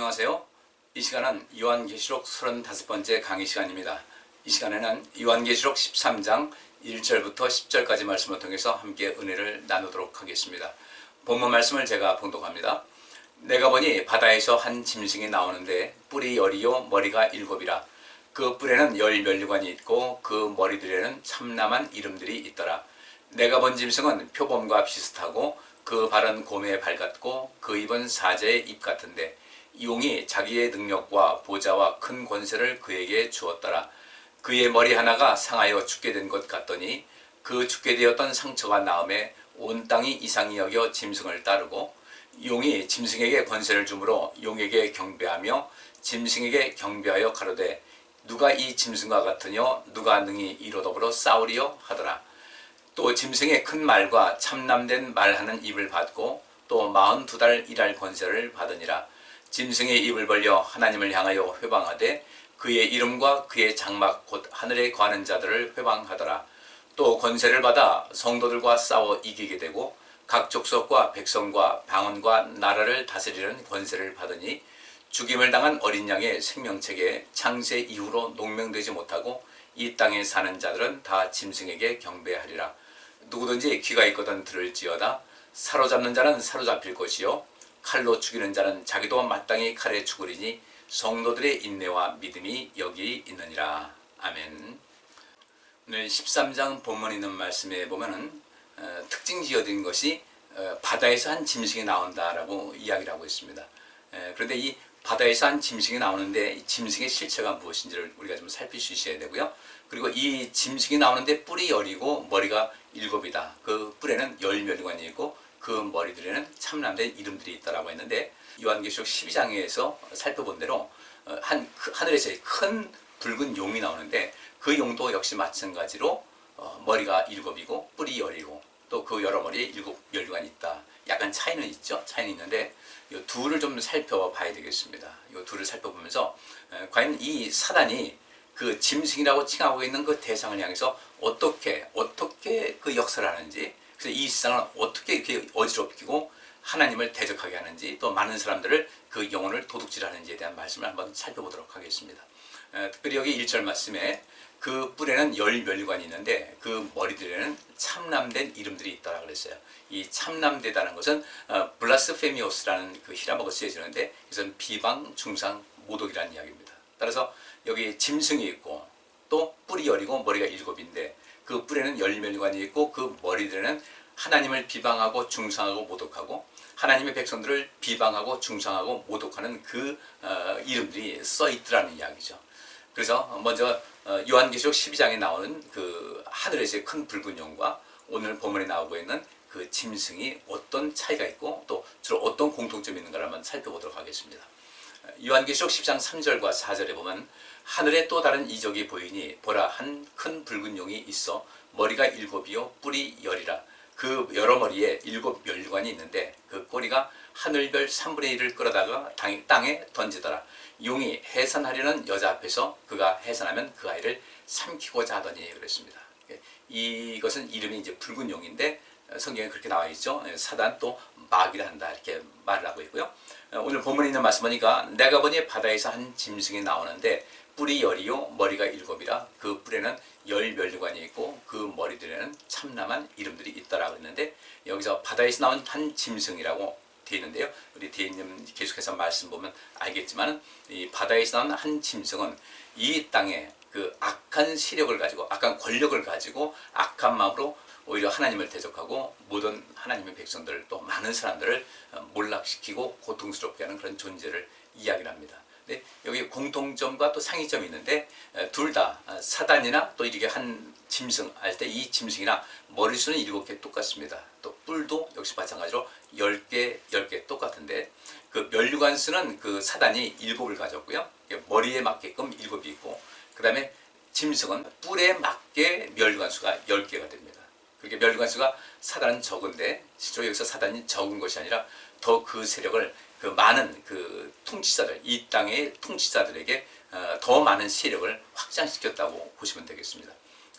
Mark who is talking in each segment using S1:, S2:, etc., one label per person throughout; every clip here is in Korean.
S1: 안녕하세요. 이 시간은 요한계시록 35번째 강의 시간입니다. 이 시간에는 요한계시록 13장 1절부터 10절까지 말씀을 통해서 함께 은혜를 나누도록 하겠습니다. 본문 말씀을 제가 봉독합니다. 내가 보니 바다에서 한 짐승이 나오는데 뿔이 10이요 머리가 7이라. 그 뿔에는 10면류관이 있고 그 머리들에는 참남한 이름들이 있더라. 내가 본 짐승은 표범과 비슷하고 그 발은 곰의 발 같고 그 입은 사자의 입 같은데 용이 자기의 능력과 보좌와 큰 권세를 그에게 주었더라. 그의 머리 하나가 상하여 죽게 된 것 같더니 그 죽게 되었던 상처가 나음에 온 땅이 이상히 여겨 짐승을 따르고 용이 짐승에게 권세를 주므로 용에게 경배하며 짐승에게 경배하여 가로되 누가 이 짐승과 같으뇨 누가 능히 이로 더불어 싸우리요 하더라. 또 짐승의 큰 말과 참남된 말하는 입을 받고 또 42달 일할 권세를 받으니라. 짐승의 입을 벌려 하나님을 향하여 회방하되 그의 이름과 그의 장막 곧 하늘에 거하는 자들을 회방하더라. 또 권세를 받아 성도들과 싸워 이기게 되고 각 족속과 백성과 방언과 나라를 다스리는 권세를 받으니 죽임을 당한 어린 양의 생명책에 창세 이후로 농명되지 못하고 이 땅에 사는 자들은 다 짐승에게 경배하리라. 누구든지 귀가 있거든 들을지어다. 사로잡는 자는 사로잡힐 것이요 칼로 죽이는 자는 자기도 마땅히 칼에 죽으리니 성도들의 인내와 믿음이 여기 있느니라. 아멘. 오늘 13장 본문에 있는 말씀에 보면은 특징 지어진 것이 바다에서 한 짐승이 나온다라고 이야기를 하고 있습니다. 그런데 이 바다에서 한 짐승이 나오는데 이 짐승의 실체가 무엇인지를 우리가 좀 살필 수 있어야 되고요. 그리고 이 짐승이 나오는데 뿔이 10이고 머리가 7이다. 그 뿔에는 10면류관이 있고 그 머리들에는 참남된 이름들이 있다라고 했는데 요한계시록 12장에서 살펴본 대로 하늘에서 큰 붉은 용이 나오는데 그 용도 역시 마찬가지로 머리가 7이고 뿔이 10이고 또 그 여러 머리에 7면류관이 있다. 약간 차이는 있죠. 차이는 있는데 이 둘을 좀 살펴봐야 되겠습니다. 이 둘을 살펴보면서 과연 이 사단이 그 짐승이라고 칭하고 있는 그 대상을 향해서 어떻게 그 역사를 하는지, 그래서 이 세상을 어떻게 이렇게 어지럽히고 하나님을 대적하게 하는지, 또 많은 사람들을 그 영혼을 도둑질하는지에 대한 말씀을 한번 살펴보도록 하겠습니다. 특별히 여기 1절 말씀에 그 뿔에는 10면류관이 있는데 그 머리들에는 참남된 이름들이 있다라고 그랬어요. 이 참남되다는 것은 블라스페미오스라는 그 히라모가 쓰여지는데 이것은 비방, 중상, 모독이라는 이야기입니다. 따라서 여기 짐승이 있고 또 뿔이 10이고 머리가 7인데 그 뿔에는 10면류관이 있고 그 머리들에는 하나님을 비방하고 중상하고 모독하고 하나님의 백성들을 비방하고 중상하고 모독하는 그 이름들이 써있더라는 이야기죠. 그래서 먼저 요한계시록 12장에 나오는 그 하늘에서의 큰 붉은 용과 오늘 본문에 나오고 있는 그 짐승이 어떤 차이가 있고 또 주로 어떤 공통점이 있는가를 한번 살펴보도록 하겠습니다. 요한계시록 10장 3절과 4절에 보면 하늘에 또 다른 이적이 보이니 보라 한 큰 붉은 용이 있어 머리가 7이요 뿔이 10이라. 그 여러 머리에 7면류관이 있는데 그 꼬리가 하늘별 3분의 1을 끌어다가 땅에 던지더라. 용이 해산하려는 여자 앞에서 그가 해산하면 그 아이를 삼키고자 하더니 그랬습니다. 이것은 이름이 이제 붉은 용인데 성경에 그렇게 나와 있죠. 사단 또 마귀라 한다 이렇게 말을 하고 있고요. 오늘 본문에 있는 말씀 보니까 내가 보니 바다에서 한 짐승이 나오는데 뿔이 10이요 머리가 7이라. 그 뿔에는 10면류관이 있고 그 머리들에는 참남한 이름들이 있다라고 했는데 여기서 바다에서 나온 한 짐승이라고 되어 있는데요. 우리 뒤에 있는 계속해서 말씀 보면 알겠지만 이 바다에서 나온 한 짐승은 이 땅에 그 악한 세력을 가지고 악한 권력을 가지고 악한 마음으로 오히려 하나님을 대적하고 모든 하나님의 백성들 또 많은 사람들을 몰락시키고 고통스럽게 하는 그런 존재를 이야기를 합니다. 근데 여기 공통점과 또 상이점이 있는데 둘 다 사단이나 또 이렇게 한 짐승 할 때 이 짐승이나 머리수는 7개 똑같습니다. 또 뿔도 역시 마찬가지로 10개 똑같은데 그 면류관 수는 그 사단이 7을 가졌고요. 머리에 맞게끔 7이 있고 그 다음에 짐승은 뿔에 맞게 면류관 수가 10개가 됩니다. 그렇게 면류관 수가 사단은 적은데 실제로 여기서 사단이 적은 것이 아니라 더 그 세력을 그 많은 그 통치자들, 이 땅의 통치자들에게 더 많은 세력을 확장시켰다고 보시면 되겠습니다.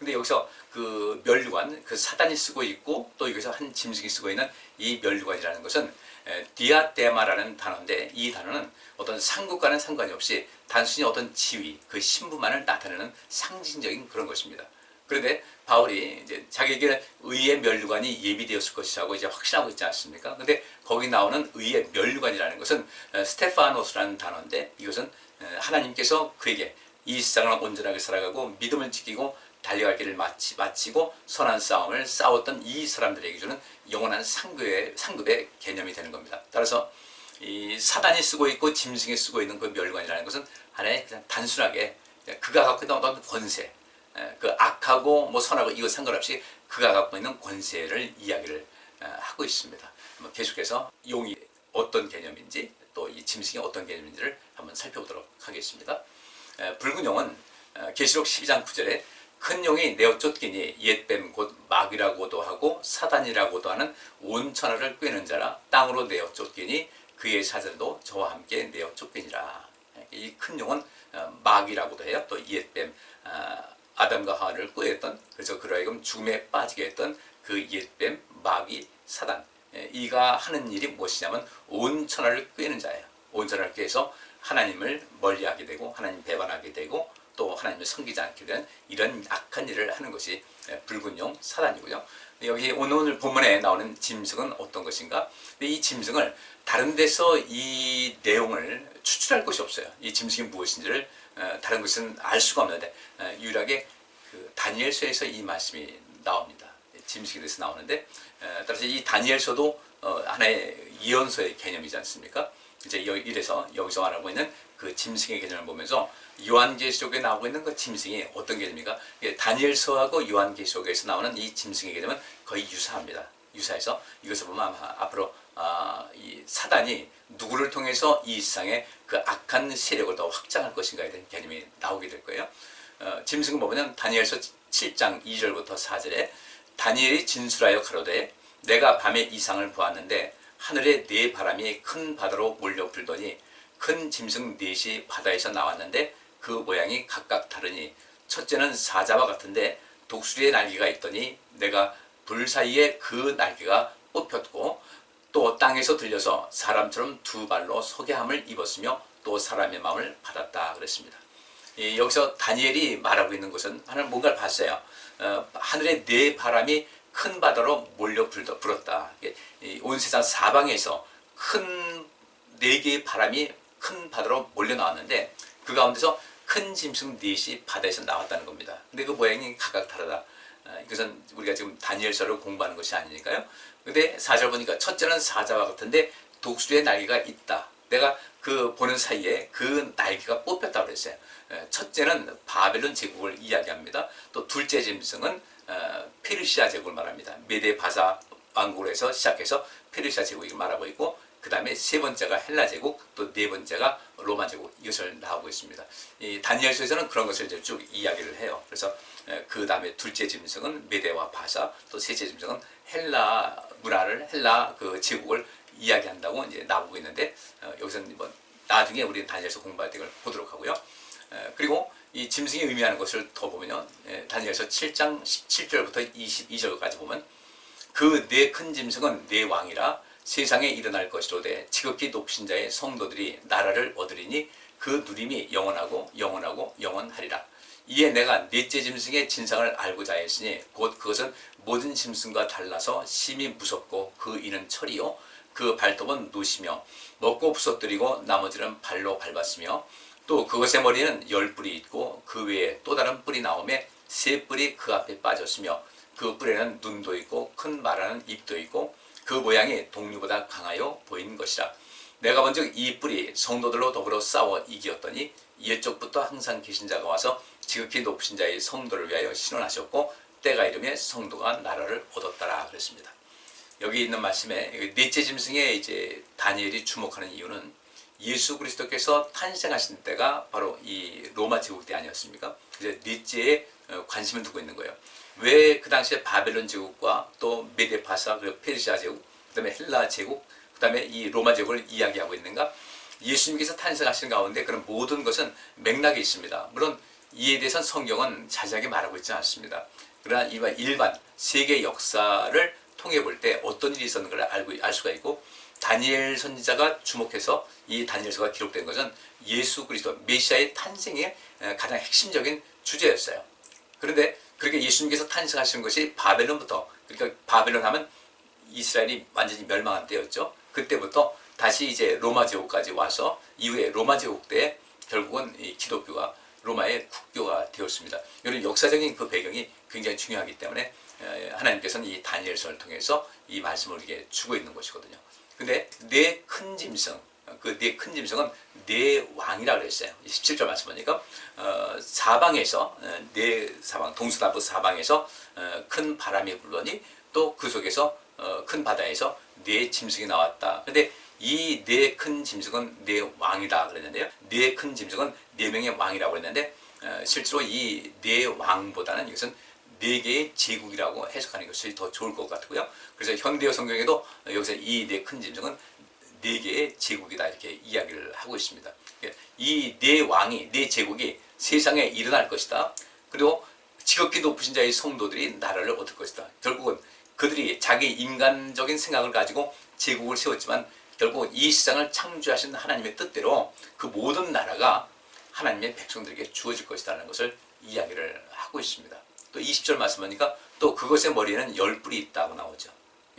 S1: 근데 여기서 그 면류관, 그 사단이 쓰고 있고 또 여기서 한 짐승이 쓰고 있는 이 면류관이라는 것은 디아데마라는 단어인데, 이 단어는 어떤 상급과는 상관이 없이 단순히 어떤 지위, 그 신분만을 나타내는 상징적인 그런 것입니다. 그런데 바울이 이제 자기에게 의의 면류관이 예비되었을 것이라고 이제 확신하고 있지 않습니까? 근데 거기 나오는 의의 면류관이라는 것은 스테파노스라는 단어인데, 이것은 하나님께서 그에게 이 세상을 온전하게 살아가고 믿음을 지키고 달려갈 길을 마치고 선한 싸움을 싸웠던 이 사람들에게 주는 영원한 상급의 개념이 되는 겁니다. 따라서 이 사단이 쓰고 있고 짐승이 쓰고 있는 그 면류관이라는 것은 하나의 그냥 단순하게 그가 갖고 있는 어떤 권세, 그 악하고 뭐 선하고 이거 상관없이 그가 갖고 있는 권세를 이야기를 하고 있습니다. 계속해서 용이 어떤 개념인지 또 이 짐승이 어떤 개념인지를 한번 살펴보도록 하겠습니다. 붉은 용은 계시록 12장 9절에 큰 용이 내어 쫓기니 옛뱀 곧 마귀라고도 하고 사단이라고도 하는 온 천하를 꿰는 자라. 땅으로 내어 쫓기니 그의 사절도 저와 함께 내어 쫓기니라. 이 큰 용은 마귀라고도 해요. 또 옛뱀, 아담과 하와를 꾀했던, 그래서 그로 하여금 죽음에 빠지게 했던 그 옛뱀, 마귀, 사단, 이가 하는 일이 무엇이냐면 온 천하를 꾀는 자예요. 온 천하를 꾀해서 하나님을 멀리하게 되고 하나님 배반하게 되고 또 하나님을 섬기지 않게 되는 이런 악한 일을 하는 것이 붉은 용 사단이고요. 여기 오늘 본문에 나오는 짐승은 어떤 것인가? 이 짐승을 다른 데서 이 내용을 추출할 것이 없어요. 이 짐승이 무엇인지를 다른 것은 알 수가 없는데 유일하게 그 다니엘서에서 이 말씀이 나옵니다. 짐승에 대해서 나오는데, 따라서 이 다니엘서도 하나의 예언서의 개념이지 않습니까? 이제 이래서 여기서 말하고 있는 그 짐승의 개념을 보면서 요한계시록에 나오고 있는 그 짐승이 어떤 개념입니까? 다니엘서하고 요한계시록에서 나오는 이 짐승의 개념은 거의 유사합니다. 유사해서 이것을 보면 아마 앞으로 이 사단이 누구를 통해서 이 세상에 그 악한 세력을 더 확장할 것인가에 대한 개념이 나오게 될 거예요. 짐승을 보면 다니엘서 7장 2절부터 4절에 다니엘이 진술하여 가로되 내가 밤에 이상을 보았는데 하늘에 네 바람이 큰 바다로 몰려 불더니 큰 짐승 넷이 바다에서 나왔는데 그 모양이 각각 다르니 첫째는 사자와 같은데 독수리의 날개가 있더니 내가 불 사이에 그 날개가 뽑혔고 또 땅에서 들려서 사람처럼 두 발로 서게 함을 입었으며 또 사람의 마음을 받았다 그랬습니다. 여기서 다니엘이 말하고 있는 것은 하나님 뭔가를 봤어요. 하늘에 네 바람이 큰 바다로 몰려 불었다. 온 세상 사방에서 큰 네 개의 바람이 큰 바다로 몰려 나왔는데 그 가운데서 큰 짐승 넷이 바다에서 나왔다는 겁니다. 근데 그 모양이 각각 다르다. 이것은 우리가 지금 다니엘서를 공부하는 것이 아니니까요. 근데 4절 보니까 첫째는 사자와 같은데 독수리의 날개가 있다. 내가 그 보는 사이에 그 날개가 뽑혔다고 그랬어요. 첫째는 바벨론 제국을 이야기합니다. 또 둘째 짐승은 페르시아 제국을 말합니다. 메데 바사 왕국에서 시작해서 페르시아 제국을 말하고 있고, 그 다음에 세 번째가 헬라 제국, 또 네 번째가 로마 제국, 이것을 나오고 있습니다. 이 다니엘서에서는 그런 것을 이제 쭉 이야기를 해요. 그래서 그 다음에 둘째 짐승은 메데와 바사, 또 셋째 짐승은 헬라 문화를, 헬라 그 제국을 이야기한다고 이제 나오고 있는데, 여기서는 뭐 나중에 우리 다니엘서 공부할 때 이걸 보도록 하고요. 그리고 이 짐승이 의미하는 것을 더 보면요, 다니엘서 7장 17절부터 22절까지 보면 그 네 큰 짐승은 네 왕이라 세상에 일어날 것이로되 지극히 높으신 자의 성도들이 나라를 얻으리니 그 누림이 영원하고 영원하고 영원하리라. 이에 내가 넷째 짐승의 진상을 알고자 했으니 곧 그것은 모든 짐승과 달라서 심히 무섭고 그 이는 철이요 그 발톱은 노시며 먹고 부서뜨리고 나머지는 발로 밟았으며 또 그것의 머리는 10뿔이 있고 그 외에 또 다른 뿔이 나오매 3뿔이 그 앞에 빠졌으며 그 뿔에는 눈도 있고 큰 말하는 입도 있고 그 모양이 동류보다 강하여 보이는 것이라. 내가 본즉 이 뿔이 성도들로 더불어 싸워 이기었더니 옛적부터 항상 계신 자가 와서 지극히 높으신 자의 성도를 위하여 신원하셨고 때가 이르매 성도가 나라를 얻었더라 그랬습니다. 여기 있는 말씀에 넷째 짐승에 이제 다니엘이 주목하는 이유는 예수 그리스도께서 탄생하신 때가 바로 이 로마 제국 때 아니었습니까? 그래서 넷째에 관심을 두고 있는 거예요. 왜 그 당시에 바벨론 제국과 또 메데파사 그리고 페르시아 제국, 그다음에 헬라 제국, 그다음에 이 로마 제국을 이야기하고 있는가? 예수님께서 탄생하신 가운데 그런 모든 것은 맥락이 있습니다. 물론 이에 대해서는 성경은 자세하게 말하고 있지 않습니다. 그러나 일반 세계 역사를 통해 볼 때 어떤 일이 있었는가를 알 수가 있고, 다니엘 선지자가 주목해서 이 다니엘서가 기록된 것은 예수 그리스도 메시아의 탄생의 가장 핵심적인 주제였어요. 그런데 그렇게 예수님께서 탄생하신 것이 바벨론부터, 그러니까 바벨론 하면 이스라엘이 완전히 멸망한 때였죠. 그때부터 다시 이제 로마 제국까지 와서 이후에 로마 제국 때 결국은 이 기독교가 로마의 국교가 되었습니다. 이런 역사적인 그 배경이 굉장히 중요하기 때문에 하나님께서는 이 다니엘서를 통해서 이 말씀을 우리에게 주고 있는 것이거든요. 근데 네 큰 짐승, 그 네 큰 짐승은 네 왕이라고 그랬어요. 17절 말씀 보니까 사방에서 네 사방, 동서남북 사방에서 큰 바람이 불더니 또 그 속에서 큰 바다에서 네 짐승이 나왔다. 근데 이 네 큰 짐승은 네 왕이다 그랬는데요. 네 큰 짐승은 네 명의 왕이라고 그랬는데 실제로 이 네 왕보다는 이것은 네 개의 제국이라고 해석하는 것이 더 좋을 것 같고요. 그래서 현대어 성경에도 여기서 이 네 큰 짐승은 네 개의 제국이다 이렇게 이야기를 하고 있습니다. 이 네 왕이, 네 제국이 세상에 일어날 것이다. 그리고 지극히 높으신 자의 성도들이 나라를 얻을 것이다. 결국은 그들이 자기 인간적인 생각을 가지고 제국을 세웠지만 결국 이 세상을 창조하신 하나님의 뜻대로 그 모든 나라가 하나님의 백성들에게 주어질 것이라는 것을 이야기를 하고 있습니다. 또 20절 말씀하니까 또 그것의 머리에는 10뿔이 있다고 나오죠.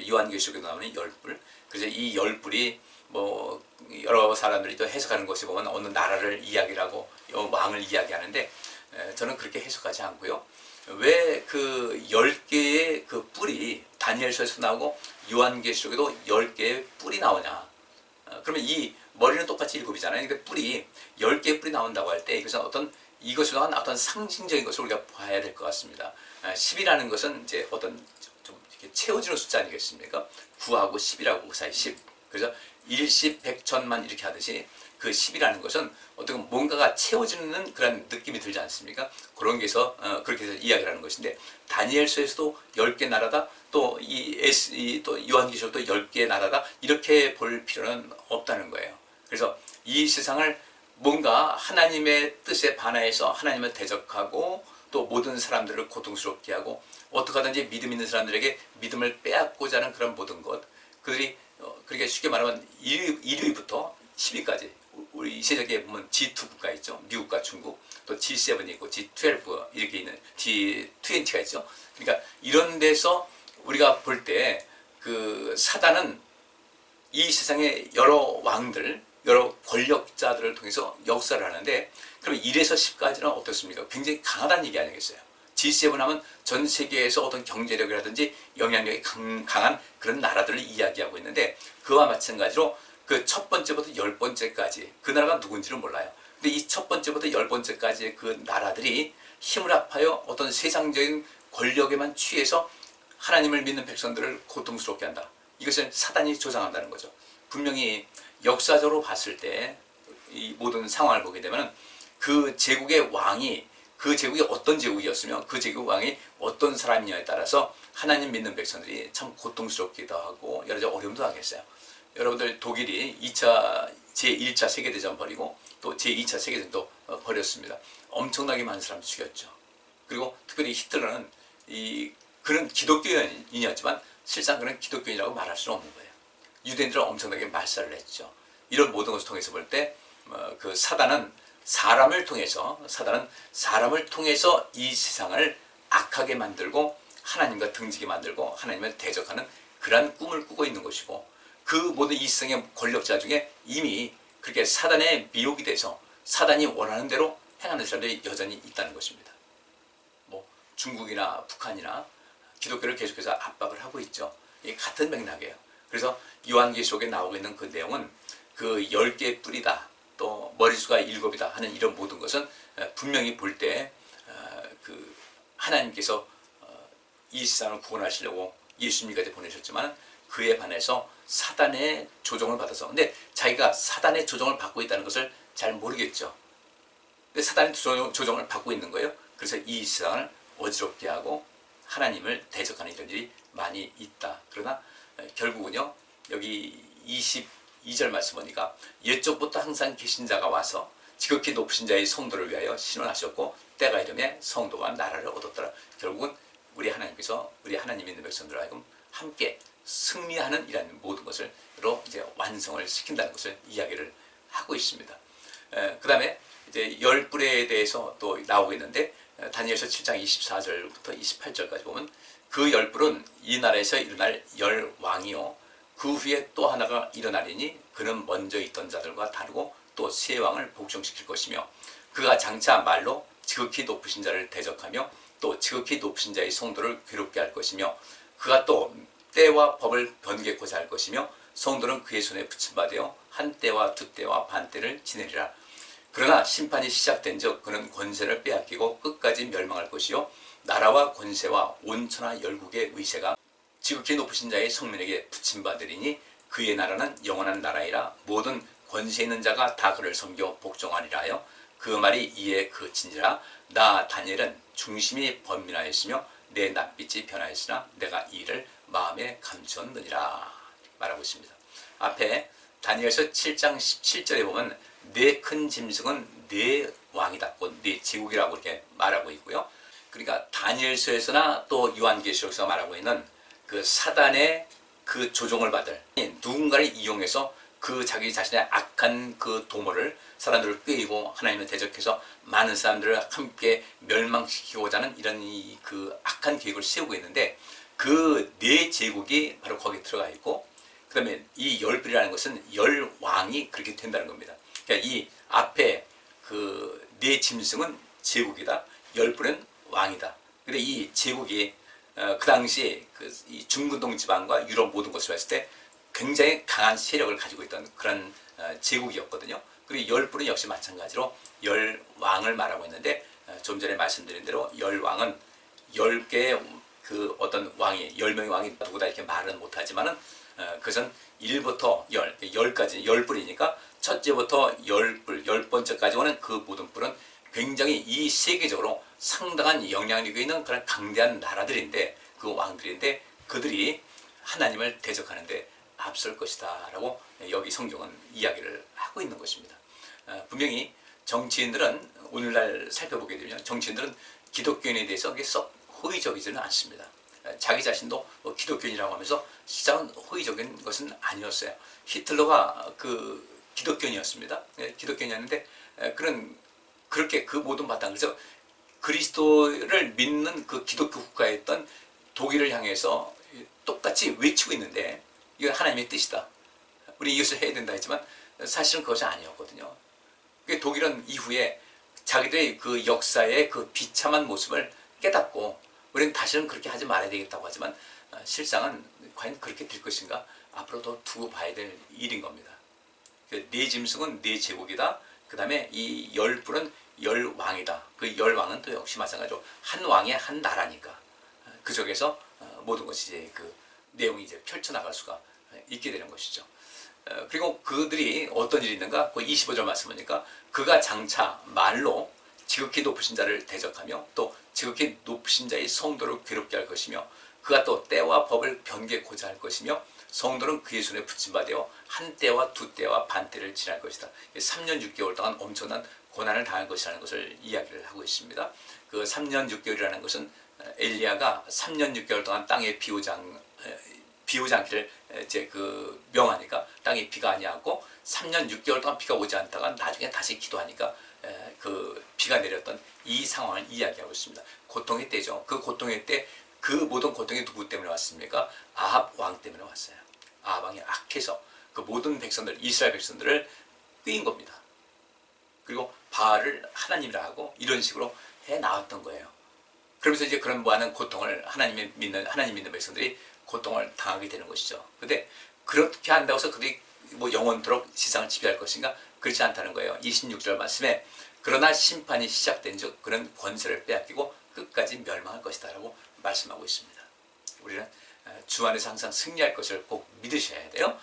S1: 요한계시록에 나오는 10뿔. 그래서 이 10뿔이 뭐 여러 사람들이 또 해석하는 것에 보면 어느 나라를 이야기를 하고 왕을 이야기하는데 저는 그렇게 해석하지 않고요. 왜 그 10개의 그 뿔이 다니엘서에서 나오고 요한계시록에도 10개의 뿔이 나오냐. 그러면 이 머리는 똑같이 7이잖아요. 그러니까 뿔이 10개의 뿔이 나온다고 할 때 이것을 어떤 상징적인 것을 우리가 봐야 될 것 같습니다. 10이라는 것은 이제 어떤 좀 이렇게 채워지는 숫자 아니겠습니까? 9하고 10이라고 그 사이 10. 그래서 일십, 백천만 이렇게 하듯이 그 10이라는 것은 어떤 뭔가가 채워지는 그런 느낌이 들지 않습니까? 그런 게서 그렇게 해서 이야기를 하는 것인데 다니엘서에서도 10개 나라다. 또 또 요한계시록도 10개의 나라다. 이렇게 볼 필요는 없다는 거예요. 그래서 이 세상을 뭔가 하나님의 뜻에 반하여서 하나님을 대적하고 또 모든 사람들을 고통스럽게 하고 어떻게 하든지 믿음 있는 사람들에게 믿음을 빼앗고자 하는 그런 모든 것, 그들이 그렇게 쉽게 말하면 1위부터 10위까지 우리 세계에 보면 G2 국가 있죠. 미국과 중국, 또 G7이 있고 G12 이렇게 있는 G20가 있죠. 그러니까 이런 데서 우리가 볼 때 그 사단은 이 세상의 여러 왕들, 여러 권력자들을 통해서 역사를 하는데, 그럼 1에서 10까지는 어떻습니까? 굉장히 강하다는 얘기 아니겠어요? G7 하면 전 세계에서 어떤 경제력이라든지 영향력이 강한 그런 나라들을 이야기하고 있는데, 그와 마찬가지로 그 첫 번째부터 10번째까지 그 나라가 누군지를 몰라요. 근데 이 첫 번째부터 10번째까지의 그 나라들이 힘을 합하여 어떤 세상적인 권력에만 취해서 하나님을 믿는 백성들을 고통스럽게 한다. 이것을 사단이 조장한다는 거죠. 분명히 역사적으로 봤을 때 이 모든 상황을 보게 되면 그 제국의 왕이, 그 제국이 어떤 제국이었으며 그 제국 왕이 어떤 사람이냐에 따라서 하나님 믿는 백성들이 참 고통스럽기도 하고 여러 가지 어려움도 하겠어요. 여러분들 독일이 제1차 세계대전 벌이고 또 제2차 세계대전도 벌였습니다. 엄청나게 많은 사람 죽였죠. 그리고 특별히 히틀러는 그런 기독교인이었지만 실상 그런 기독교인이라고 말할 수는 없는 거예요. 유대인들을 엄청나게 말살을 했죠. 이런 모든 것을 통해서 볼 때 그 사단은 사람을 통해서 이 세상을 악하게 만들고 하나님과 등지게 만들고 하나님을 대적하는 그러한 꿈을 꾸고 있는 것이고, 그 모든 이 세상의 권력자 중에 이미 그렇게 사단의 미혹이 돼서 사단이 원하는 대로 행하는 사람들이 여전히 있다는 것입니다. 뭐 중국이나 북한이나 기독교를 계속해서 압박을 하고 있죠. 이게 같은 맥락이에요. 그래서 요한계시록에 나오고 있는 그 내용은 그 10개의 뿔이다, 또 머리수가 7이다 하는 이런 모든 것은 분명히 볼 때 그 하나님께서 이 세상을 구원하시려고 예수님까지 보내셨지만 그에 반해서 사단의 조종을 받아서, 근데 자기가 사단의 조종을 받고 있다는 것을 잘 모르겠죠. 근데 사단의 조종을 받고 있는 거예요. 그래서 이 세상을 어지럽게 하고 하나님을 대적하는 이런 일이 많이 있다. 그러나 결국은요, 여기 22절 말씀 보니까 옛적부터 항상 계신 자가 와서 지극히 높으신 자의 성도를 위하여 신원하셨고 때가 이르매 성도가 나라를 얻었더라. 결국은 우리 하나님께서 우리 하나님 있는 백성들 하여금 함께 승리하는 이런 모든 것을 이제 완성을 시킨다는 것을 이야기를 하고 있습니다. 그 다음에 이제 열 뿔에 대해서 또 나오고 있는데 다니엘서 7장 24절부터 28절까지 보면 그 열 뿔은 이 나라에서 일어날 열 왕이요 그 후에 또 하나가 일어나리니 그는 먼저 있던 자들과 다르고 또 세 왕을 복종시킬 것이며 그가 장차 말로 지극히 높으신 자를 대적하며 또 지극히 높으신 자의 성도를 괴롭게 할 것이며 그가 또 때와 법을 변개코자 할 것이며 성도는 그의 손에 붙임받아 한 때와 두 때와 반 때를 지내리라. 그러나 심판이 시작된 즉 그는 권세를 빼앗기고 끝까지 멸망할 것이요 나라와 권세와 온천하 열국의 의세가 지극히 높으신 자의 성민에게 붙임받으리니 그의 나라는 영원한 나라이라 모든 권세 있는 자가 다 그를 섬겨 복종하리라 하여 그 말이 이에 그친지라. 나 다니엘은 중심이 번민하였으며 내 낯빛이 변하였으나 내가 이 일을 마음에 감추었느니라 말하고 있습니다. 앞에 다니엘서 7장 17절에 보면 네 큰 짐승은 네 왕이다, 네 제국이라고 이렇게 말하고 있고요. 그러니까 다니엘서에서나 또 요한계시록에서 말하고 있는 그 사단의 그 조종을 받을 누군가를 이용해서 그 자기 자신의 악한 그 도모를 사람들을 꾀이고 하나님을 대적해서 많은 사람들을 함께 멸망시키고자 하는 이런 그 악한 계획을 세우고 있는데 그 네 제국이 바로 거기에 들어가 있고 그 다음에 이 열불이라는 것은 열 왕이 그렇게 된다는 겁니다. 그러니까 이 앞에 그 네 짐승은 제국이다. 열불은 왕이다. 근데 이 제국이 그 당시 이 중근동 지방과 유럽 모든 곳을 봤을 때 굉장히 강한 세력을 가지고 있던 그런 제국이었거든요. 그리고 열불은 역시 마찬가지로 열왕을 말하고 있는데 좀 전에 말씀드린 대로 열왕은 10개의 그 어떤 왕이 10명의 왕이 누구다 이렇게 말은 못하지만은 그것은 1부터 10까지 열불이니까 첫째부터 열불 10번째까지 오는 그 모든 불은 굉장히 이 세계적으로 상당한 영향력이 있는 그런 강대한 나라들인데 그 왕들인데 그들이 하나님을 대적하는데 앞설 것이다 라고 여기 성경은 이야기를 하고 있는 것입니다. 분명히 정치인들은 오늘날 살펴보게 되면 정치인들은 기독교인에 대해서 썩 호의적이지는 않습니다. 자기 자신도 기독교인이라고 하면서 시작은 호의적인 것은 아니었어요. 히틀러가 그 기독교인이었습니다. 기독교인이었는데 그렇게 그 모든 바탕 그래서 그리스도를 믿는 그 기독교 국가였던 독일을 향해서 똑같이 외치고 있는데 이건 하나님의 뜻이다. 우리 이것을 해야 된다 했지만 사실은 그것이 아니었거든요. 독일은 이후에 자기들의 그 역사의 그 비참한 모습을 깨닫고 우리는 다시는 그렇게 하지 말아야 되겠다고 하지만 실상은 과연 그렇게 될 것인가 앞으로 더 두고 봐야 될 일인 겁니다. 네 짐승은 네 제국이다. 그 다음에 이 열불은 열왕이다. 그 열왕은 또 역시 마찬가지로 한 왕의 한 나라니까 그 속에서 모든 것이 이제 그 내용이 이제 펼쳐나갈 수가 있게 되는 것이죠. 그리고 그들이 어떤 일이 있는가? 그 25절 말씀 보니까 그가 장차 말로 지극히 높으신 자를 대적하며 또 지극히 높으신 자의 성도를 괴롭게 할 것이며 그가 또 때와 법을 변개코자 할 것이며 성도는 그의 손에 붙임받아 한 때와 두 때와 반 때를 지날 것이다. 3년 6개월 동안 엄청난 고난을 당할 것이라는 것을 이야기를 하고 있습니다. 그 3년 6개월이라는 것은 엘리야가 3년 6개월 동안 땅에 비 오지 않기를 이제 그 명하니까 땅에 비가 아니하고 3년 6개월 동안 비가 오지 않다가 나중에 다시 기도하니까 그 비가 내렸던 이 상황을 이야기하고 있습니다. 고통의 때죠. 그 고통의 때 그 모든 고통이 누구 때문에 왔습니까? 아합 왕 때문에 왔어요. 아합 왕이 악해서 그 모든 백성들, 이스라엘 백성들을 꾀인 겁니다. 그리고 바알을 하나님이라 하고 이런 식으로 해 나왔던 거예요. 그러면서 이제 그런 많은 고통을 하나님 믿는 백성들이 고통을 당하게 되는 것이죠. 근데 그렇게 한다고 해서 그들이 뭐 영원토록 세상을 지배할 것인가? 그렇지 않다는 거예요. 26절 말씀에 그러나 심판이 시작된 즉 그는 권세를 빼앗기고 끝까지 멸망할 것이다 라고 말씀하고 있습니다. 우리는 주 안에서 항상 승리할 것을 꼭 믿으셔야 돼요.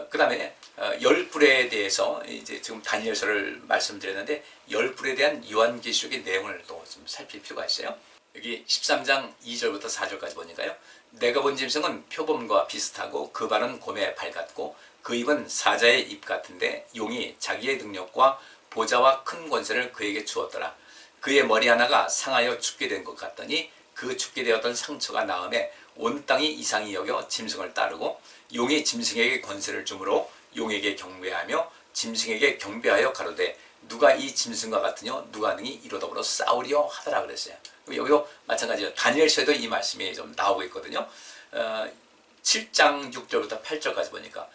S1: 그 다음에 열불에 대해서 이제 지금 다니엘서를 말씀드렸는데 열불에 대한 요한계시록의 내용을 또 좀 살필 필요가 있어요. 여기 13장 2절부터 4절까지 보니까요. 내가 본 짐승은 표범과 비슷하고 그 발은 곰의 발 같고 그 입은 사자의 입 같은데 용이 자기의 능력과 보좌와 큰 권세를 그에게 주었더라. 그의 머리 하나가 상하여 죽게 된 것 같더니 그 죽게 되었던 상처가 나음에 온 땅이 이상히 여겨 짐승을 따르고 용이 짐승에게 권세를 주므로 용에게 경배하며 짐승에게 경배하여 가로되 누가 이 짐승과 같으뇨 누가 능히 이로더불어 싸우리요 하더라 그랬어요. 여기도 마찬가지로 다니엘서에도 이 말씀이 좀 나오고 있거든요. 7장 6절부터 8절까지 보니까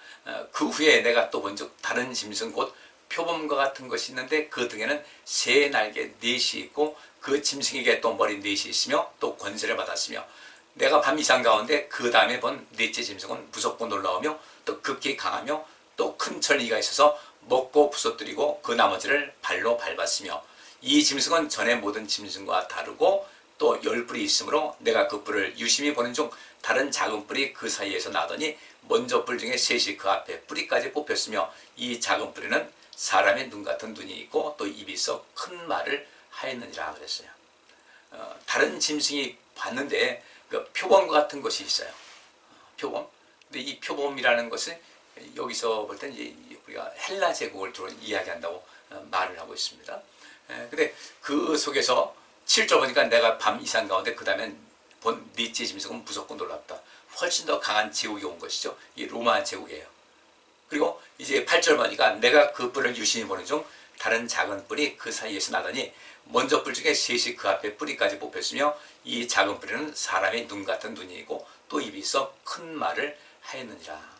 S1: 그 후에 내가 또 본즉 다른 짐승 곧 표범과 같은 것이 있는데 그 등에는 새 날개 넷이 있고 그 짐승에게 또 머리 넷이 있으며 또 권세를 받았으며 내가 밤 이상 가운데 그 다음에 본 넷째 짐승은 무섭고 놀라우며 또 극히 강하며 또 큰 천리가 있어서 먹고 부서뜨리고 그 나머지를 발로 밟았으며 이 짐승은 전의 모든 짐승과 다르고 또 10뿔이 있으므로 내가 그 뿔을 유심히 보는 중 다른 작은 뿔이 그 사이에서 나더니 먼저 뿔 중에 셋이 그 앞에 뿌리까지 뽑혔으며 이 작은 뿌리는 사람의 눈 같은 눈이 있고 또 입이 있어 큰 말을 하였느니라 그랬어요. 다른 짐승이 봤는데 그 표범 같은 것이 있어요. 표범. 근데 이 표범이라는 것은 여기서 볼 때는 이제 우리가 헬라 제국을 두고 이야기한다고 말을 하고 있습니다. 근데 그 속에서 7절 보니까 내가 밤 이상 가운데 그 다음에 본 넷째 짐승은 무섭고 놀랍다. 훨씬 더 강한 제국이 온 것이죠. 이 로마 제국이에요. 그리고 이제 8절 보니까 내가 그 뿔을 유심히 보는 중 다른 작은 뿔이 그 사이에서 나더니 먼저 뿔 중에 셋이 그 앞에 뿌리까지 뽑혔으며 이 작은 뿌리는 사람의 눈 같은 눈이 있고 또 입이 있어 큰 말을 하였느니라.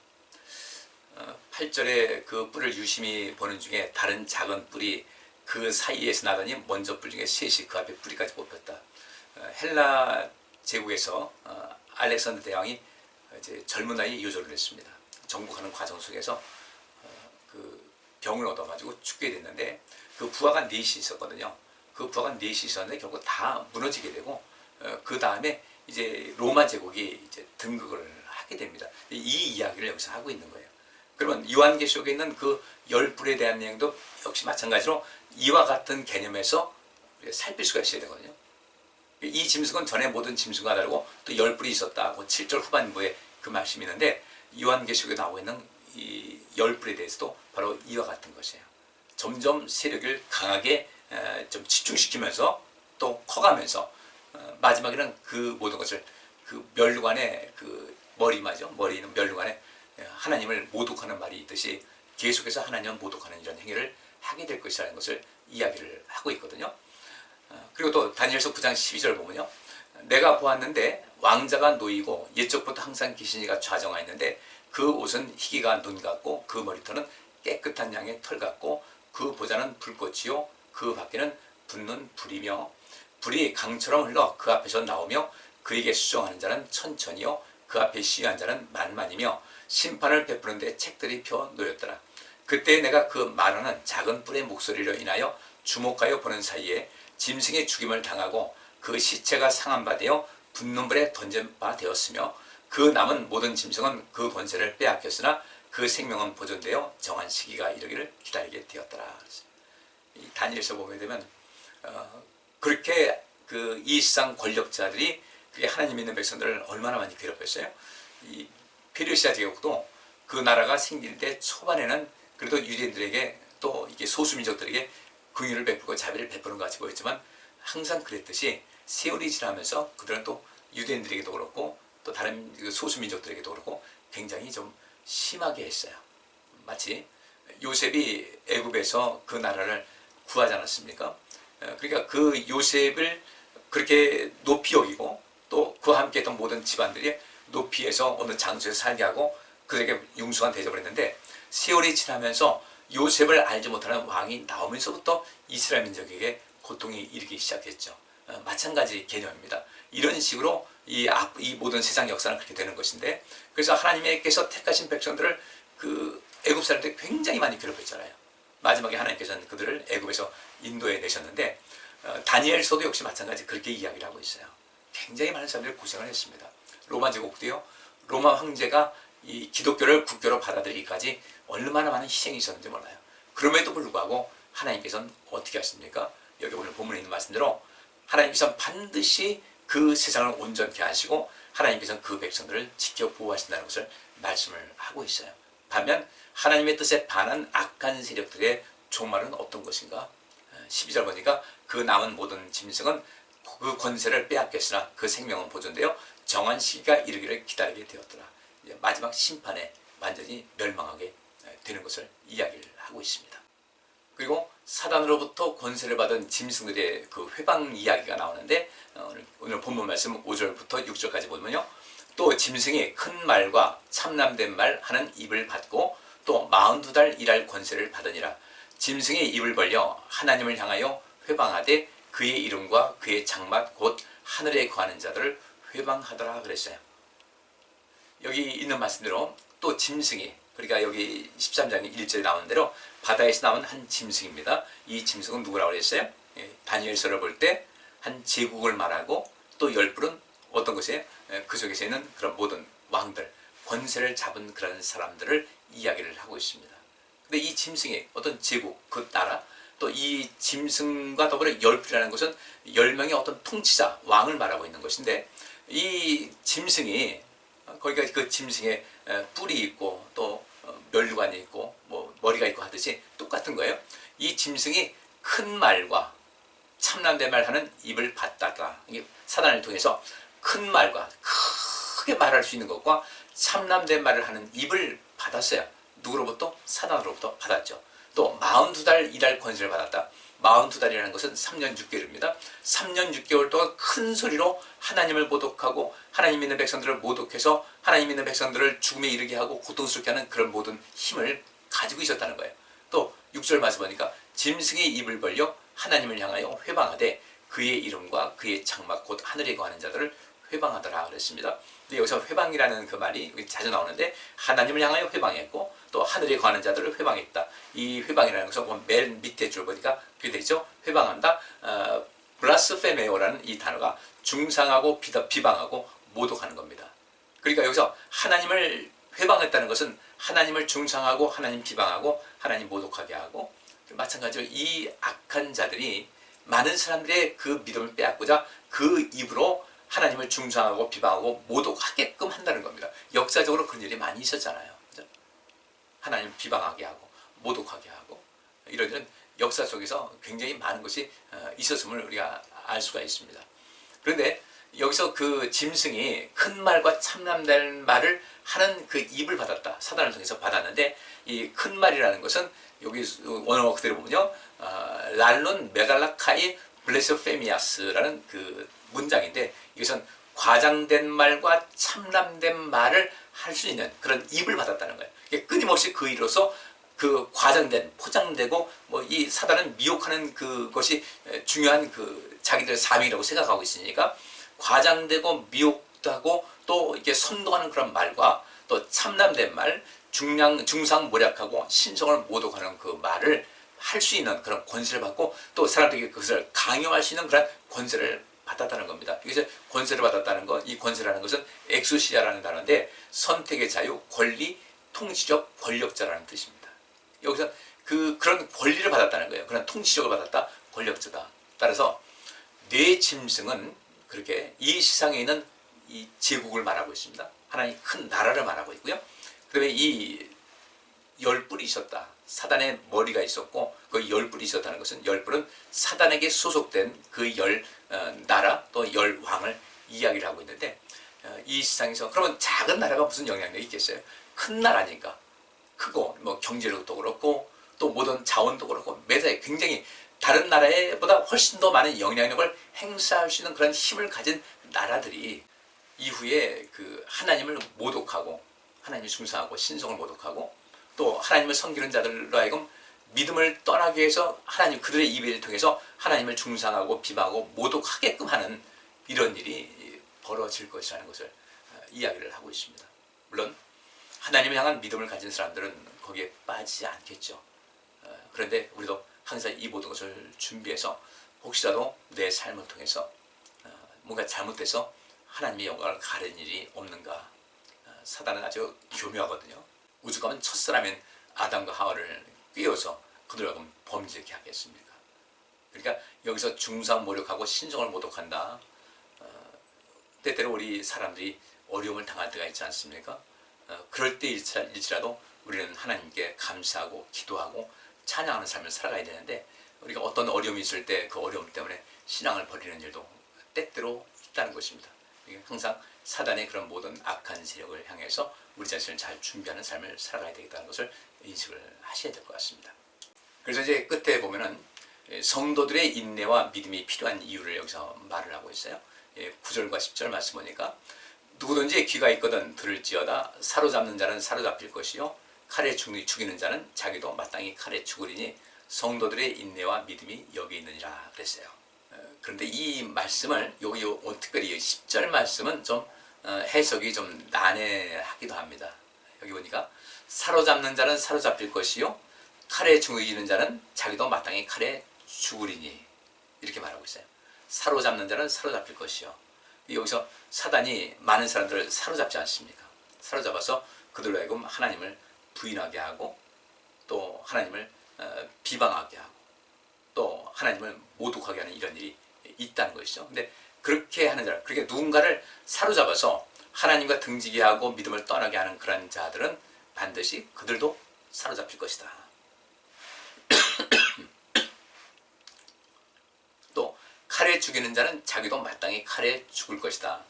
S1: 8절에 그 뿔을 유심히 보는 중에 다른 작은 뿔이 그 사이에서 나더니 먼저 뿔 중에 셋이 그 앞에 뿌리까지 뽑혔다. 헬라 제국에서 알렉산더 대왕이 이제 젊은 나이에 요절을 했습니다. 정복하는 과정 속에서 그 병을 얻어가지고 죽게 됐는데 그 부하가 넷이 있었거든요. 그 부하가 넷이 있었는데 결국 다 무너지게 되고 그 다음에 이제 로마 제국이 이제 등극을 하게 됩니다. 이 이야기를 여기서 하고 있는 거예요. 그러면 요한계시록에 있는 그 10뿔에 대한 내용도 역시 마찬가지로 이와 같은 개념에서 살필 수가 있어야 되거든요. 이 짐승은 전에 모든 짐승과 다르고 또 10뿔이 있었다고 7절 후반부에 그 말씀이 있는데 요한계시록에 나오고 있는 이 10뿔에 대해서도 바로 이와 같은 것이에요. 점점 세력을 강하게 좀 집중시키면서 또 커가면서 마지막에는 그 모든 것을 그 멸류관의 그 머리마죠. 머리 있는 멸류관에 하나님을 모독하는 말이 있듯이 계속해서 하나님을 모독하는 이런 행위를 하게 될 것이라는 것을 이야기를 하고 있거든요. 그리고 또 다니엘서 9장 12절 보면요. 내가 보았는데 왕자가 놓이고 옛적부터 항상 귀신이가 좌정하였는데 그 옷은 희기가 눈 같고 그 머리털은 깨끗한 양의 털 같고 그 보좌는 불꽃이요 그 밖에는 붙는 불이며 불이 강처럼 흘러 그 앞에서 나오며 그에게 수종하는 자는 천천히요 그 앞에 시위한 자는 만만이며 심판을 베푸는데 책들이 펴 놓였더라. 그때 내가 그 말하는 작은 뿔의 목소리로 인하여 주목하여 보는 사이에 짐승의 죽임을 당하고 그 시체가 상한 바 되어 붙는 불에 던진 바 되었으며 그 남은 모든 짐승은 그 권세를 빼앗겼으나 그 생명은 보존되어 정한 시기가 이르기를 기다리게 되었더라. 이 다니엘서 보게 되면 그렇게 그 이 세상 권력자들이 하나님 믿는 백성들을 얼마나 많이 괴롭혔어요. 이 페르시아 제국도 그 나라가 생길 때 초반에는 그래도 유대인들에게 또 이게 소수민족들에게 긍휼을 베풀고 자비를 베푸는 것 같이 보였지만 항상 그랬듯이 세월이 지나면서 그들은 또 유대인들에게도 그렇고 또 다른 소수민족들에게도 그렇고 굉장히 좀 심하게 했어요. 마치 요셉이 애굽에서 그 나라를 구하지 않았습니까? 그러니까 그 요셉을 그렇게 높이 여기고 또 그와 함께 했던 모든 집안들이 높이에서 어느 장소에서 살게 하고 그들에게 융숭한 대접을 했는데 세월이 지나면서 요셉을 알지 못하는 왕이 나오면서부터 이스라엘 민족에게 고통이 이르기 시작했죠. 마찬가지 개념입니다. 이런 식으로 이 모든 세상 역사는 그렇게 되는 것인데 그래서 하나님께서 택하신 백성들을 그 애굽 사람들이 굉장히 많이 괴롭혔잖아요. 마지막에 하나님께서는 그들을 애굽에서 인도해 내셨는데 다니엘서도 역시 마찬가지 그렇게 이야기를 하고 있어요. 굉장히 많은 사람들이 고생을 했습니다. 로마 제국도요. 로마 황제가 이 기독교를 국교로 받아들이기까지 얼마나 많은 희생이 있었는지 몰라요. 그럼에도 불구하고 하나님께서는 어떻게 하십니까? 여기 오늘 본문에 있는 말씀대로 하나님께서는 반드시 그 세상을 온전케 하시고 하나님께서는 그 백성들을 지켜 보호하신다는 것을 말씀을 하고 있어요. 반면 하나님의 뜻에 반한 악한 세력들의 종말은 어떤 것인가? 12절 보니까 그 남은 모든 짐승은 그 권세를 빼앗겼으나 그 생명은 보존되어 정한 시기가 이르기를 기다리게 되었더라. 마지막 심판에 완전히 멸망하게 되는 것을 이야기를 하고 있습니다. 그리고 사단으로부터 권세를 받은 짐승들의 그 회방 이야기가 나오는데 오늘 본문 말씀 5절부터 6절까지 보면요. 또 짐승이 큰 말과 참남된 말 하는 입을 받고 또 42달 일할 권세를 받으니라. 짐승이 입을 벌려 하나님을 향하여 회방하되 그의 이름과 그의 장막 곧 하늘에 거하는 자들을 회방하더라 그랬어요. 여기 있는 말씀대로 또 짐승이, 그러니까 여기 13장 1절에 나온 대로 바다에서 나온 한 짐승입니다. 이 짐승은 누구라고 그랬어요? 다니엘서를 볼 때 한 제국을 말하고 또 열불은 어떤 것이에요? 그 속에서 있는 그런 모든 왕들, 권세를 잡은 그런 사람들을 이야기를 하고 있습니다. 근데 이 짐승이 어떤 제국, 그 나라, 또 이 짐승과 더불어 열불이라는 것은 10명의 어떤 통치자, 왕을 말하고 있는 것인데 이 짐승이 거기가 그 짐승에 뿔이 있고 또 멸관이 있고 뭐 머리가 있고 하듯이 똑같은 거예요. 이 짐승이 큰 말과 참남된 말 하는 입을 받다가 이게 사단을 통해서 큰 말과 크게 말할 수 있는 것과 참남된 말을 하는 입을 받았어요. 누구로부터? 사단으로부터 받았죠. 또 42달 일할 권세를 받았다. 42달이라는 것은 3년 6개월입니다. 3년 6개월 동안 큰 소리로 하나님을 모독하고 하나님 믿는 백성들을 모독해서 하나님 믿는 백성들을 죽음에 이르게 하고 고통스럽게 하는 그런 모든 힘을 가지고 있었다는 거예요. 또 6절 말씀 보니까 짐승이 입을 벌려 하나님을 향하여 회방하되 그의 이름과 그의 장막 곧 하늘에 거하는 자들을 회방하더라 그랬습니다. 근데 여기서 회방이라는 그 말이 자주 나오는데 하나님을 향하여 회방했고 또 하늘에 거하는 자들을 회방했다. 이 회방이라는 것은 맨 밑에 줄 보니까 그게 되죠. 회방한다. 블라스페메오라는 이 단어가 중상하고 비방하고 모독하는 겁니다. 그러니까 여기서 하나님을 회방했다는 것은 하나님을 중상하고 하나님 비방하고 하나님 모독하게 하고 마찬가지로 이 악한 자들이 많은 사람들의 그 믿음을 빼앗고자 그 입으로 하나님을 중상하고 비방하고 모독하게끔 한다는 겁니다. 역사적으로 그런 일이 많이 있었잖아요. 그렇죠? 하나님 비방하게 하고 모독하게 하고 이런 역사 속에서 굉장히 많은 것이 있었음을 우리가 알 수가 있습니다. 그런데 여기서 그 짐승이 큰 말과 참남된 말을 하는 그 입을 받았다. 사단을 통해서 받았는데 이 큰 말이라는 것은 여기 원어 그대로 보면요. 랄론 메갈라카이 블레스페미아스라는 그 문장인데 이것은 과장된 말과 참남된 말을 할 수 있는 그런 입을 받았다는 거예요. 끊임없이 그 이로써 그 과장된, 포장되고 뭐 이 사단은 미혹하는 그것이 중요한 그 자기들의 사명이라고 생각하고 있으니까 과장되고 미혹하고 또 이렇게 선동하는 그런 말과 또 참남된 말, 중상모략하고 신성을 모독하는 그 말을 할 수 있는 그런 권세를 받고 또 사람들에게 그것을 강요할 수 있는 그런 권세를 받았다는 겁니다. 여기서 권세를 받았다는 것, 이 권세라는 것은 엑소시아라는 단어인데 선택의 자유, 권리, 통치적 권력자라는 뜻입니다. 여기서 그런 권리를 받았다는 거예요. 그런 통치력을 받았다, 권력자다. 따라서 네 짐승은 그렇게 이 세상에 있는 이 제국을 말하고 있습니다. 하나님 큰 나라를 말하고 있고요. 그다음에 이 열뿔이 있었다. 사단의 머리가 있었고 그 열뿔이 있었다는 것은 열뿔은 사단에게 소속된 그 나라 또 열왕을 이야기를 하고 있는데 이 세상에서 그러면 작은 나라가 무슨 영향력이 있겠어요? 큰 나라니까 크고 뭐 경제력도 그렇고 또 모든 자원도 그렇고 매사에 굉장히 다른 나라보다 훨씬 더 많은 영향력을 행사할 수 있는 그런 힘을 가진 나라들이 이후에 그 하나님을 모독하고 하나님을 중상하고 신성을 모독하고 또 하나님을 섬기는 자들로 하여금 믿음을 떠나게 해서 하나님 그들의 입을 통해서 하나님을 중상하고 비방하고 모독하게끔 하는 이런 일이 벌어질 것이라는 것을 이야기를 하고 있습니다. 물론 하나님을 향한 믿음을 가진 사람들은 거기에 빠지지 않겠죠. 그런데 우리도 항상 이 모든 것을 준비해서 혹시라도 내 삶을 통해서 뭔가 잘못돼서 하나님의 영광을 가리는 일이 없는가. 사단은 아주 교묘하거든요. 우주가면 첫사람인 아담과 하와를 꿰어서 그들과 범죄케 하겠습니까? 그러니까 여기서 중상모략하고 신성을 모독한다. 때때로 우리 사람들이 어려움을 당할 때가 있지 않습니까? 그럴 때일지라도 우리는 하나님께 감사하고 기도하고 찬양하는 삶을 살아가야 되는데 우리가 어떤 어려움이 있을 때 그 어려움 때문에 신앙을 버리는 일도 때때로 있다는 것입니다. 항상 사단의 그런 모든 악한 세력을 향해서 우리 자신을 잘 준비하는 삶을 살아가야 되겠다는 것을 인식을 하셔야 될 것 같습니다. 그래서 이제 끝에 보면은 성도들의 인내와 믿음이 필요한 이유를 여기서 말을 하고 있어요. 9절과 10절 말씀 보니까 누구든지 귀가 있거든 들을지어다. 사로잡는 자는 사로잡힐 것이요 칼에 죽이는 자는 자기도 마땅히 칼에 죽으리니 성도들의 인내와 믿음이 여기 있느니라 그랬어요. 그런데 이 말씀을 여기 특별히 10절 말씀은 좀 해석이 좀 난해하기도 합니다. 여기 보니까 사로잡는 자는 사로잡힐 것이요 칼에 죽이는 자는 자기도 마땅히 칼에 죽으리니 이렇게 말하고 있어요. 사로잡는 자는 사로잡힐 것이요. 여기서 사단이 많은 사람들을 사로잡지 않습니까? 사로잡아서 그들로 하여금 하나님을 부인하게 하고 또 하나님을 비방하게 하고 또 하나님을 모독하게 하는 이런 일이 있다는 것이죠. 근데 그렇게 하는 자, 그렇게 누군가를 사로잡아서 하나님과 등지게 하고 믿음을 떠나게 하는 그런 자들은 반드시 그들도 사로잡힐 것이다. 또 칼에 죽이는 자는 자기도 마땅히 칼에 죽을 것이다.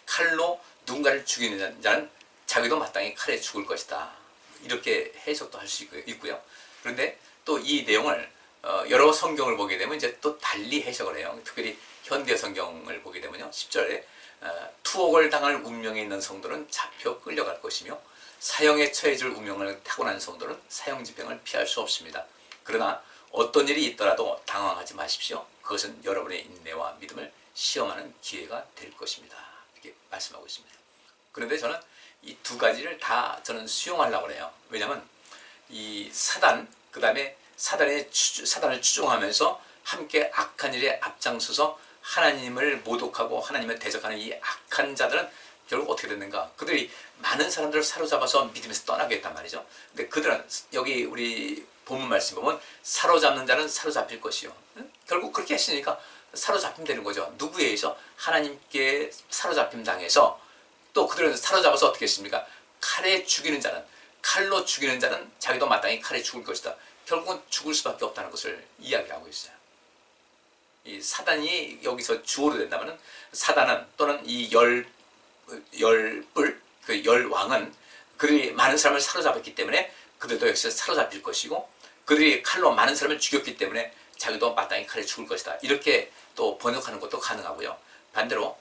S1: 칼로 누군가를 죽이는 자는 자기도 마땅히 칼에 죽을 것이다. 이렇게 해석도 할 수 있고요. 그런데 또 이 내용을 여러 성경을 보게 되면 이제 또 달리 해석을 해요. 특별히 현대 성경을 보게 되면요. 10절에 투옥을 당할 운명에 있는 성도는 잡혀 끌려갈 것이며 사형에 처해질 운명을 타고난 성도는 사형 집행을 피할 수 없습니다. 그러나 어떤 일이 있더라도 당황하지 마십시오. 그것은 여러분의 인내와 믿음을 시험하는 기회가 될 것입니다. 이렇게 말씀하고 있습니다. 그런데 저는 이 두 가지를 다 저는 수용하려고 해요. 왜냐하면 이 사단, 그 다음에 사단을 추종하면서 함께 악한 일에 앞장서서 하나님을 모독하고 하나님을 대적하는 이 악한 자들은 결국 어떻게 됐는가? 그들이 많은 사람들을 사로잡아서 믿음에서 떠나게 했단 말이죠. 근데 그들은 여기 우리 본문 말씀 보면 사로잡는 자는 사로잡힐 것이요. 결국 그렇게 했으니까 사로잡히면 되는 거죠. 누구에 의해서? 하나님께 사로잡힘 당해서 또 그들은 사로잡아서 어떻게 했습니까? 칼에 죽이는 자는, 칼로 죽이는 자는 자기도 마땅히 칼에 죽을 것이다. 결국은 죽을 수밖에 없다는 것을 이야기하고 있어요. 이 사단이 여기서 주어로 된다면 사단은 또는 이 열불, 그 열왕은 그들이 많은 사람을 사로잡았기 때문에 그들도 역시 사로잡힐 것이고 그들이 칼로 많은 사람을 죽였기 때문에 자기도 마땅히 칼에 죽을 것이다. 이렇게 또 번역하는 것도 가능하고요. 반대로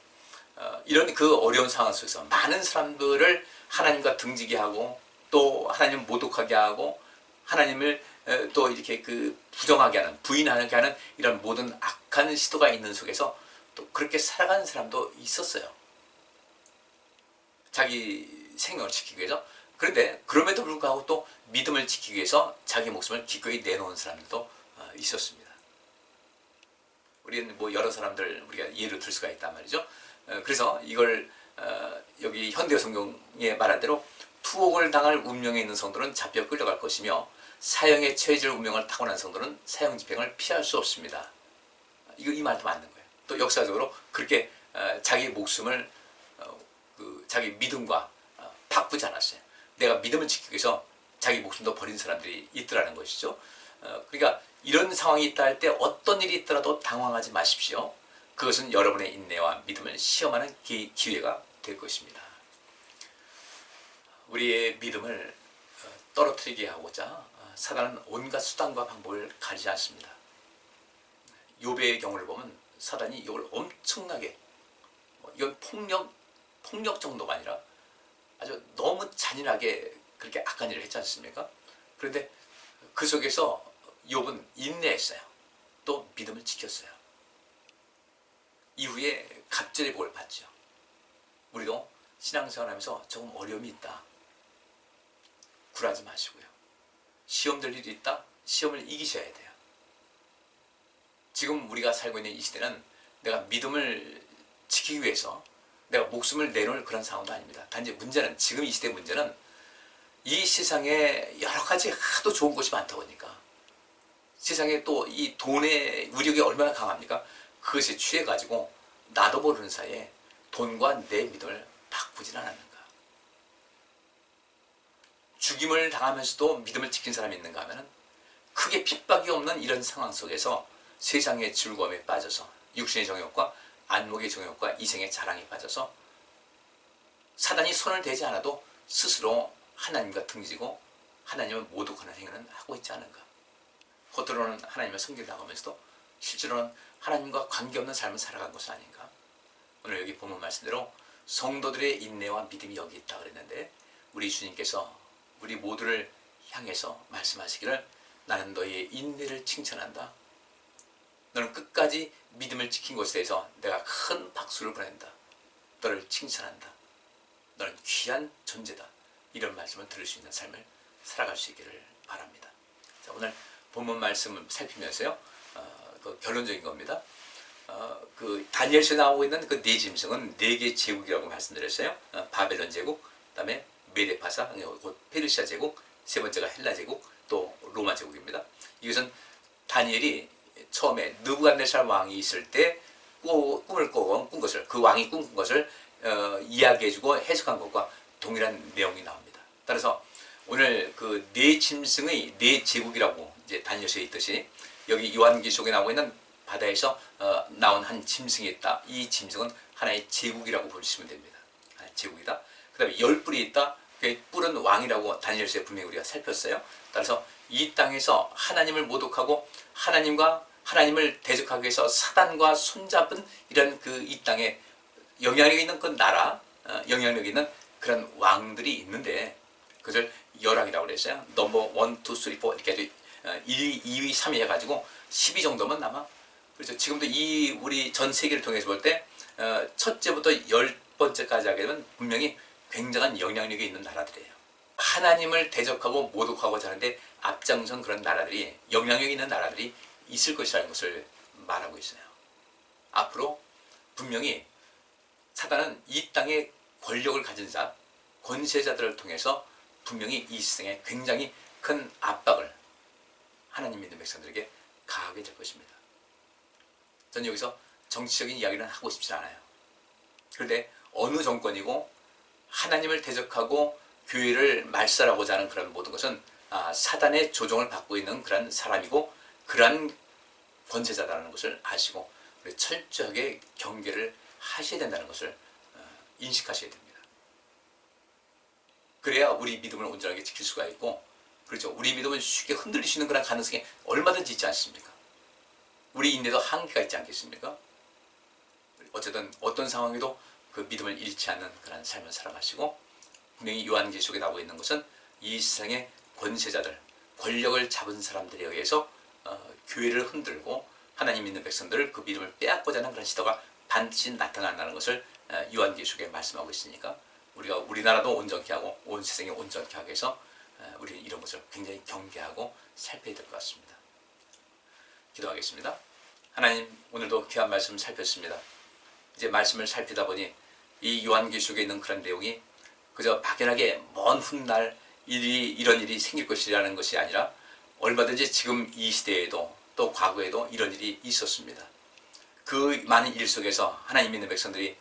S1: 이런 그 어려운 상황 속에서 많은 사람들을 하나님과 등지게 하고 또 하나님을 모독하게 하고 하나님을 또 이렇게 그 부정하게 하는, 부인하게 하는 이런 모든 악한 시도가 있는 속에서 또 그렇게 살아가는 사람도 있었어요. 자기 생명을 지키기 위해서. 그런데 그럼에도 불구하고 또 믿음을 지키기 위해서 자기 목숨을 기꺼이 내놓은 사람들도 있었습니다. 우리는 뭐 여러 사람들 우리가 예를 들 수가 있단 말이죠. 그래서 이걸 여기 현대 성경에 말한 대로 투옥을 당할 운명에 있는 성도는 잡혀 끌려갈 것이며 사형에 처해질 운명을 타고난 성도는 사형 집행을 피할 수 없습니다. 이 말도 맞는 거예요. 또 역사적으로 그렇게 자기 목숨을 자기 믿음과 바꾸지 않았어요. 내가 믿음을 지키기 위해서 자기 목숨도 버린 사람들이 있더라는 것이죠. 그러니까 이런 상황이 있다 할 때 어떤 일이 있더라도 당황하지 마십시오. 그것은 여러분의 인내와 믿음을 시험하는 기회가 될 것입니다. 우리의 믿음을 떨어뜨리게 하고자 사단은 온갖 수단과 방법을 가리지 않습니다. 욥의 경우를 보면 사단이 이걸 엄청나게, 이건 폭력 정도가 아니라 아주 너무 잔인하게 그렇게 악한 일을 했지 않습니까? 그런데 그 속에서 욥은 인내했어요. 또 믿음을 지켰어요. 이후에 갑절의 복을 받죠. 우리도 신앙생활하면서 조금 어려움이 있다. 굴하지 마시고요. 시험될 일이 있다. 시험을 이기셔야 돼요. 지금 우리가 살고 있는 이 시대는 내가 믿음을 지키기 위해서 내가 목숨을 내놓을 그런 상황도 아닙니다. 단지 문제는, 지금 이 시대 문제는 이 세상에 여러 가지 하도 좋은 것이 많다 보니까 세상에 또 이 돈의 위력이 얼마나 강합니까? 그것에 취해가지고 나도 모르는 사이에 돈과 내 믿음을 바꾸질 않았는가. 죽임을 당하면서도 믿음을 지킨 사람이 있는가 하면 크게 핍박이 없는 이런 상황 속에서 세상의 즐거움에 빠져서 육신의 정욕과 안목의 정욕과 이생의 자랑에 빠져서 사단이 손을 대지 않아도 스스로 하나님과 등지고 하나님을 모독하는 행위는 하고 있지 않은가. 겉으로는 하나님을 섬기려면서도 실제로는 하나님과 관계없는 삶을 살아간 것은 아닌가. 오늘 여기 본문 말씀대로 성도들의 인내와 믿음이 여기 있다 그랬는데 우리 주님께서 우리 모두를 향해서 말씀하시기를 나는 너희의 인내를 칭찬한다. 너는 끝까지 믿음을 지킨 것에 대해서 내가 큰 박수를 보낸다. 너를 칭찬한다. 너는 귀한 존재다. 이런 말씀을 들을 수 있는 삶을 살아갈 수 있기를 바랍니다. 자, 오늘 본문 말씀을 살피면서요. 그 결론적인 겁니다. 그 다니엘서에 나오고 있는 그 네 짐승은 네 개의 제국이라고 말씀드렸어요. 바벨론 제국, 그다음에 메데파사, 곧 페르시아 제국, 세 번째가 헬라 제국, 또 로마 제국입니다. 이것은 다니엘이 처음에 느부갓네살 왕이 있을 때 꿈을 꾼 것을, 그 왕이 꿈꾼 것을 이야기해주고 해석한 것과 동일한 내용이 나옵니다. 따라서 오늘 그 네 짐승의 네 제국이라고 이제 다니엘서에 있듯이 여기 요한계시록에 나오고 있는 바다에서 나온 한 짐승이 있다. 이 짐승은 하나의 제국이라고 보시면 됩니다. 제국이다. 그 다음에 10뿔이 있다. 그 뿔은 왕이라고 다니엘서에 분명히 우리가 살폈어요. 따라서 이 땅에서 하나님을 모독하고 하나님을 대적하기 위해서 사단과 손잡은 이런 그 이 땅에 영향력 있는 그 나라, 영향력 있는 그런 왕들이 있는데 그것을 열왕이라고 그랬어요. 넘버 1, 2, 3, 4 이렇게 해서 1위, 2위, 3위 해가지고 10위 정도면 남아. 그렇죠. 지금도 이 우리 전 세계를 통해서 볼 때 첫째부터 10번째까지 하게 되면 분명히 굉장한 영향력이 있는 나라들이에요. 하나님을 대적하고 모독하고자 하는데 앞장선 그런 나라들이, 영향력 있는 나라들이 있을 것이라는 것을 말하고 있어요. 앞으로 분명히 사단은 이 땅에 권력을 가진 자, 권세자들을 통해서 분명히 이 세상에 굉장히 큰 압박을 하나님 믿는 백성들에게 가하게 될 것입니다. 저는 여기서 정치적인 이야기는 하고 싶지 않아요. 그런데 어느 정권이고 하나님을 대적하고 교회를 말살하고자 하는 그런 모든 것은 사단의 조종을 받고 있는 그런 사람이고 그러한 권세자다라는 것을 아시고 철저하게 경계를 하셔야 된다는 것을 인식하셔야 됩니다. 그래야 우리 믿음을 온전하게 지킬 수가 있고, 그렇죠. 우리 믿음은 쉽게 흔들릴 수 있는 그런 가능성이 얼마든지 있지 않습니까? 우리 인내도 한계가 있지 않겠습니까? 어쨌든 어떤 상황에도 그 믿음을 잃지 않는 그런 삶을 살아가시고, 분명히 요한계시록에 나오고 있는 것은 이 세상의 권세자들, 권력을 잡은 사람들에 의해서 교회를 흔들고 하나님 믿는 백성들을 그 믿음을 빼앗고자 하는 그런 시도가 반드시 나타난다는 것을 요한계시록에 말씀하고 있으니까 우리가 우리나라도 온전케 하고 온 세상에 온전케 하기 위해서 우리는 이런 것을 굉장히 경계하고 살펴야 될 것 같습니다. 기도하겠습니다. 하나님, 오늘도 귀한 말씀 살폈습니다. 이제 말씀을 살피다 보니 이 요한계시록에 있는 그런 내용이 그저 막연하게 먼 훗날 이런 일이 생길 것이라는 것이 아니라 얼마든지 지금 이 시대에도 또 과거에도 이런 일이 있었습니다. 그 많은 일 속에서 하나님 믿는 백성들이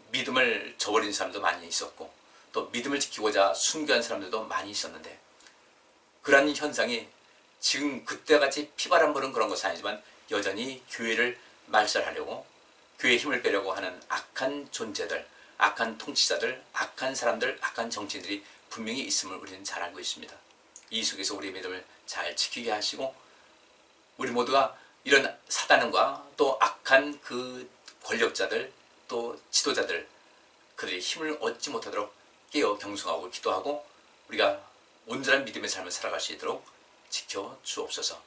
S1: 믿음을 저버린 사람도 많이 있었고 또 믿음을 지키고자 순교한 사람들도 많이 있었는데 그런 현상이 지금 그때같이 피바람 부는 그런 것은 아니지만 여전히 교회를 말살하려고 교회에 힘을 빼려고 하는 악한 존재들, 악한 통치자들, 악한 사람들, 악한 정치인들이 분명히 있음을 우리는 잘 알고 있습니다. 이 속에서 우리의 믿음을 잘 지키게 하시고 우리 모두가 이런 사단과 또 악한 그 권력자들 또 지도자들 그들이 힘을 얻지 못하도록 깨어 경성하고 기도하고 우리가 온전한 믿음의 삶을 살아갈 수 있도록 지켜 주옵소서.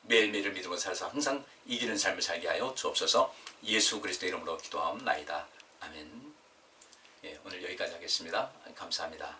S1: 매일매일을 믿음으로 살아서 항상 이기는 삶을 살게 하여 주옵소서. 예수 그리스도 이름으로 기도하옵나이다. 아멘. 오늘 여기까지 하겠습니다. 감사합니다.